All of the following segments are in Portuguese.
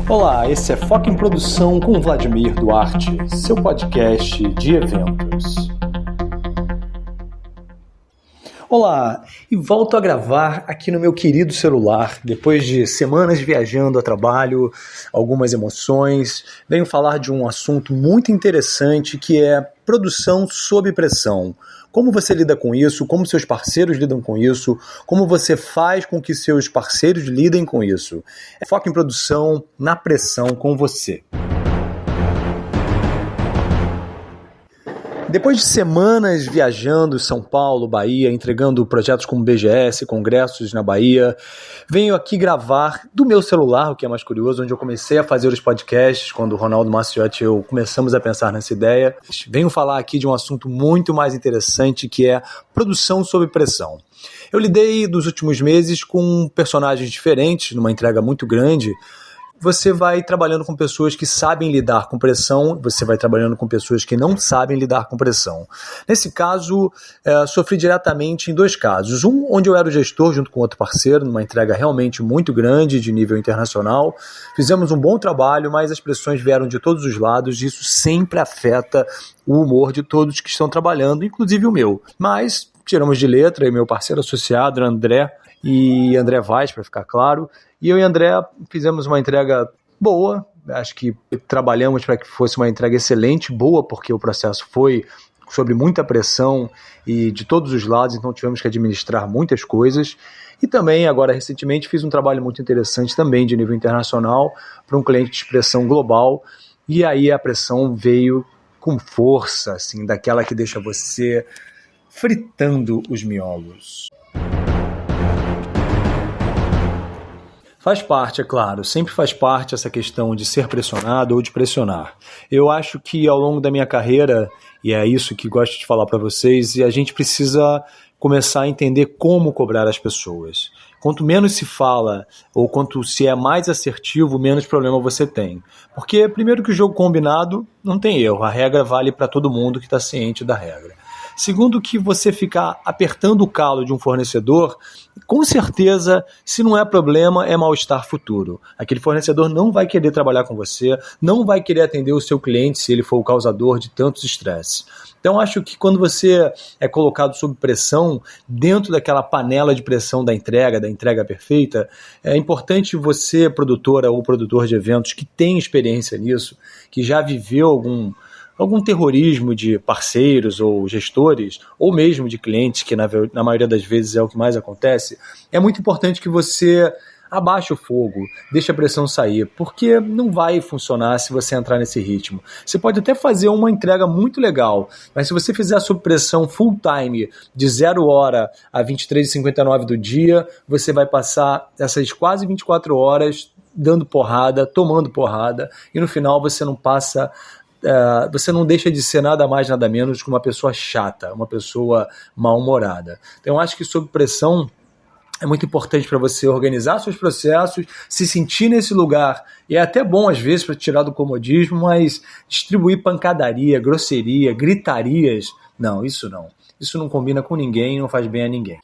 Olá, esse é Foco em Produção com Vladimir Duarte, seu podcast de eventos. Olá, e volto a gravar aqui no meu querido celular, depois de semanas viajando a trabalho, algumas emoções. Venho falar de um assunto muito interessante que é produção sob pressão. Como você lida com isso, como seus parceiros lidam com isso, como você faz com que seus parceiros lidem com isso. Foco em produção, na pressão com você. Depois de semanas viajando São Paulo, Bahia, entregando projetos como BGS, congressos na Bahia, venho aqui gravar do meu celular, o que é mais curioso, onde eu comecei a fazer os podcasts, quando o Ronaldo Maciotti e eu começamos a pensar nessa ideia. Venho falar aqui de um assunto muito mais interessante, que é produção sob pressão. Eu lidei nos últimos meses com personagens diferentes, numa entrega muito grande. Você vai trabalhando com pessoas que sabem lidar com pressão, você vai trabalhando com pessoas que não sabem lidar com pressão. Nesse caso, sofri diretamente em dois casos. Um, onde eu era o gestor junto com outro parceiro, numa entrega realmente muito grande, de nível internacional. Fizemos um bom trabalho, mas as pressões vieram de todos os lados e isso sempre afeta o humor de todos que estão trabalhando, inclusive o meu. Mas tiramos de letra, e meu parceiro associado, André Vaz, para ficar claro, e eu e André fizemos uma entrega boa, acho que trabalhamos para que fosse uma entrega excelente, boa, porque o processo foi sob muita pressão e de todos os lados, então tivemos que administrar muitas coisas. E também, agora recentemente, fiz um trabalho muito interessante também de nível internacional para um cliente de expressão global, e aí a pressão veio com força, assim, daquela que deixa você fritando os miolos. Faz parte, é claro, sempre faz parte essa questão de ser pressionado ou de pressionar. Eu acho que ao longo da minha carreira, e é isso que gosto de falar para vocês, a gente precisa começar a entender como cobrar as pessoas. Quanto menos se fala, ou quanto se é mais assertivo, menos problema você tem. Porque, primeiro, que o jogo combinado não tem erro, a regra vale para todo mundo que está ciente da regra. Segundo, que você ficar apertando o calo de um fornecedor, com certeza, se não é problema, é mal-estar futuro. Aquele fornecedor não vai querer trabalhar com você, não vai querer atender o seu cliente se ele for o causador de tantos estresses. Então, acho que quando você é colocado sob pressão, dentro daquela panela de pressão da entrega perfeita, é importante você, produtora ou produtor de eventos que tem experiência nisso, que já viveu algum terrorismo de parceiros ou gestores, ou mesmo de clientes, que na maioria das vezes é o que mais acontece, é muito importante que você abaixe o fogo, deixe a pressão sair, porque não vai funcionar se você entrar nesse ritmo. Você pode até fazer uma entrega muito legal, mas se você fizer sob pressão full time, de 0 hora a 23h59 do dia, você vai passar essas quase 24 horas dando porrada, tomando porrada, e no final você não passa... você não deixa de ser nada mais, nada menos que uma pessoa chata, uma pessoa mal-humorada. Então eu acho que sob pressão é muito importante para você organizar seus processos, se sentir nesse lugar, e é até bom às vezes para tirar do comodismo, mas distribuir pancadaria, grosseria, gritarias, não, isso não combina com ninguém, não faz bem a ninguém.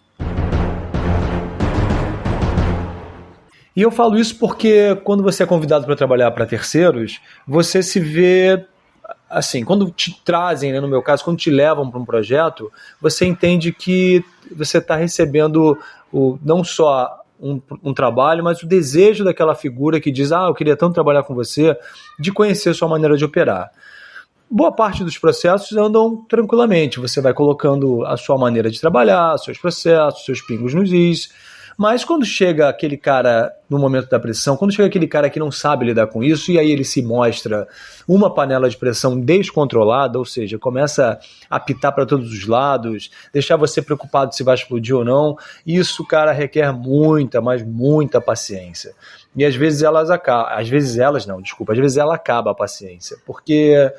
E eu falo isso porque quando você é convidado para trabalhar para terceiros, você se vê... Assim, quando te trazem, né, no meu caso, quando te levam para um projeto, você entende que você está recebendo não só um trabalho, mas o desejo daquela figura que diz, eu queria tanto trabalhar com você, de conhecer a sua maneira de operar. Boa parte dos processos andam tranquilamente, você vai colocando a sua maneira de trabalhar, seus processos, seus pingos nos is. Mas quando chega aquele cara no momento da pressão, quando chega aquele cara que não sabe lidar com isso, e aí ele se mostra uma panela de pressão descontrolada, ou seja, começa a apitar para todos os lados, deixar você preocupado se vai explodir ou não, isso, cara, requer muita, mas muita paciência. E às vezes ela acaba a paciência, porque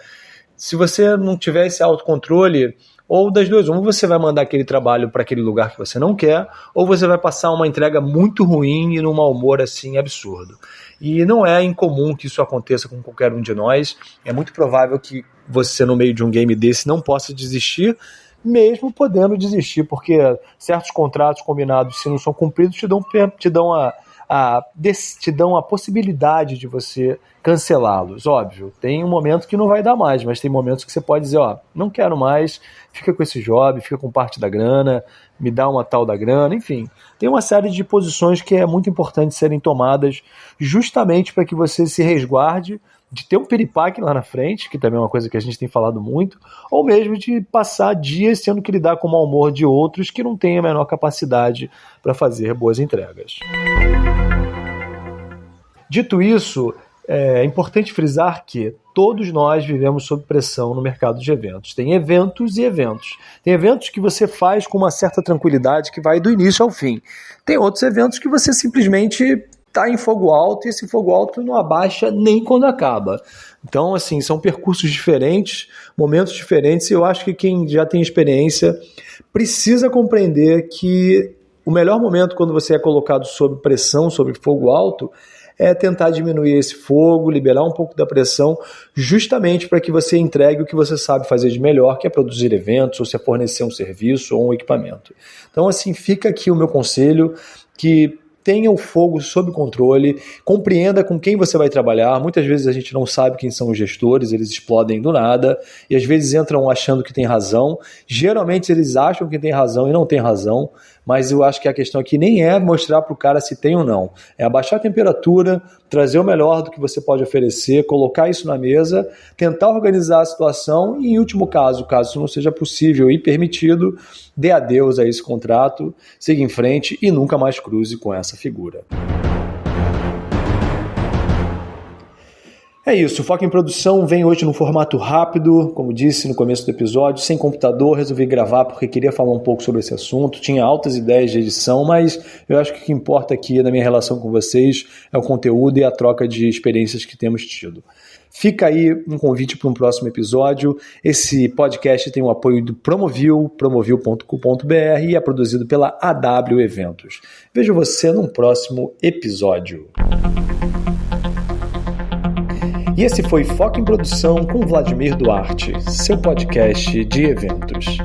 se você não tiver esse autocontrole, ou das duas, uma, você vai mandar aquele trabalho para aquele lugar que você não quer, ou você vai passar uma entrega muito ruim e num mau humor assim absurdo. E não é incomum que isso aconteça com qualquer um de nós. É muito provável que você, no meio de um game desse, não possa desistir, mesmo podendo desistir, porque certos contratos combinados, se não são cumpridos, te dão te dão a possibilidade de você cancelá-los. Óbvio, tem um momento que não vai dar mais, mas tem momentos que você pode dizer, não quero mais, fica com esse job, fica com parte da grana, me dá uma tal da grana, enfim. Tem uma série de posições que é muito importante serem tomadas justamente para que você se resguarde de ter um piripaque lá na frente, que também é uma coisa que a gente tem falado muito, ou mesmo de passar dias tendo que lidar com o mau humor de outros que não têm a menor capacidade para fazer boas entregas. Dito isso, é importante frisar que todos nós vivemos sob pressão no mercado de eventos. Tem eventos e eventos. Tem eventos que você faz com uma certa tranquilidade que vai do início ao fim. Tem outros eventos que você simplesmente está em fogo alto e esse fogo alto não abaixa nem quando acaba. Então, assim, são percursos diferentes, momentos diferentes, e eu acho que quem já tem experiência precisa compreender que o melhor momento quando você é colocado sob pressão, sob fogo alto, é tentar diminuir esse fogo, liberar um pouco da pressão, justamente para que você entregue o que você sabe fazer de melhor, que é produzir eventos, ou se é fornecer um serviço ou um equipamento. Então, assim, fica aqui o meu conselho, que tenha o fogo sob controle, compreenda com quem você vai trabalhar. Muitas vezes a gente não sabe quem são os gestores, eles explodem do nada, e às vezes entram achando que tem razão. Geralmente eles acham que tem razão e não tem razão, mas eu acho que a questão aqui nem é mostrar para o cara se tem ou não. É abaixar a temperatura, trazer o melhor do que você pode oferecer, colocar isso na mesa, tentar organizar a situação e, em último caso isso não seja possível e permitido, dê adeus a esse contrato, siga em frente e nunca mais cruze com essa figura. É isso, o Foco em Produção vem hoje num formato rápido, como disse no começo do episódio, sem computador, resolvi gravar porque queria falar um pouco sobre esse assunto, tinha altas ideias de edição, mas eu acho que o que importa aqui na minha relação com vocês é o conteúdo e a troca de experiências que temos tido. Fica aí um convite para um próximo episódio. Esse podcast tem o apoio do Promovil, promovil.com.br, e é produzido pela AW Eventos. Vejo você num próximo episódio. E esse foi Foco em Produção com Vladimir Duarte, seu podcast de eventos.